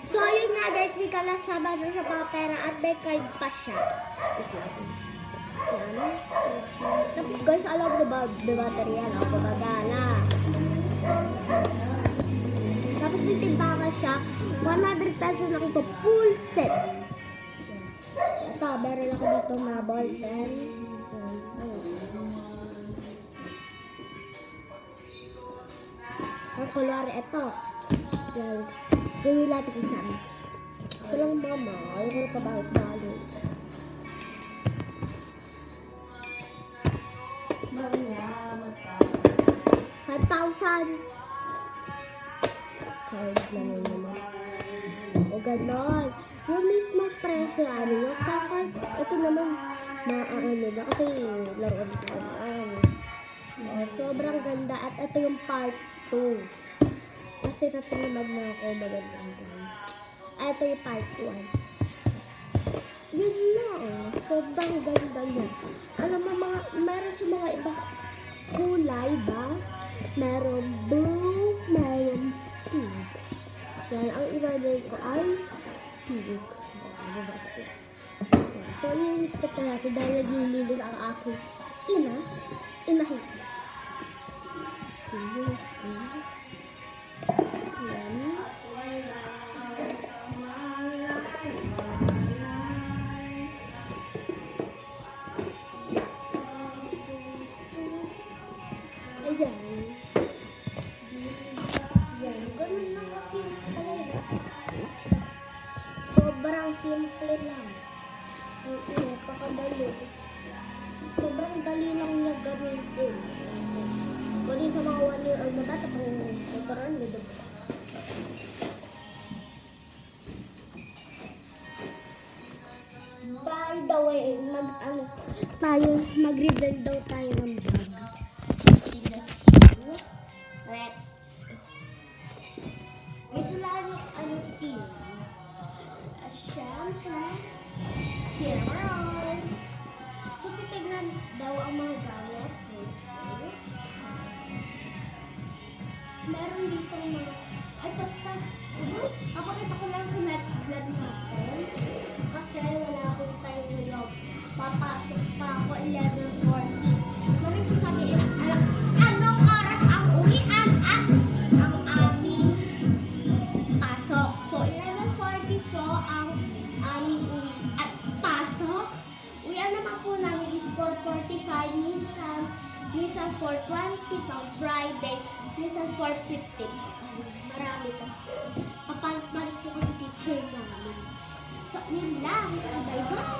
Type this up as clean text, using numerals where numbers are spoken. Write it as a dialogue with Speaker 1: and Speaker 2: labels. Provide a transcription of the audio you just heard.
Speaker 1: So, yun nga guys, may kalasama doon sa mga pera at may card pa siya. Yan. Tapos guys, alam mo ba, battery yan, ako magala. Tapos nitimbangan siya, 100 pesos lang ito, full set. Ito, meron ako dito na ball pen. Ang kulwari, ito. Yan. Gawin natin yung dyan. Ito lang mama, ayaw ko na pabalik-balik. Card na naman. O ganon. Yung mismo presyo, ano yung kakal, ito naman, maaano na kasi laruan ko naman. Sobrang ganda at ito yung part 2. Kasi natrimag na ako magandang ganda. Ito yung part 1. Yun na sobrang ganda niya. Alam mo mga, meron sa mga ibang kulay ba? Meron blue, meron pink. Yan, ang iba-ibig ko ay pink. So, yung respect na natin dahil naglilinis ang aking inahin. Yan. Ayan. Yan. Ganun lang kasi talaga. Sobrang simple lang. Napakadali. Sobrang dali lang niya gamitin. Kunin sa mga 1 year old na bata kung tuturuan nyo doon. By the way, mag-reveal daw tayo ng vlog. Let's go. Gusto lang ano team. Siyempre, Cinnamon. So, titignan daw ang mga gamit. Meron dito mga, ay basta, papakita ko lang sa next vlog natin. Kasi wala akong time ngayon. Papasok pa ako 11:40. Maraming sasabihin na, anong oras ang uwian at ang aming pasok. So, 11:40 po ang aming uwi at pasok. Uwian naman po namin is 4:45, minsan 4:20 pang Friday, minsan 4:50. Marami kasi. Papalit-palit po kasi teacher namin. So, yun lang. Bye-bye!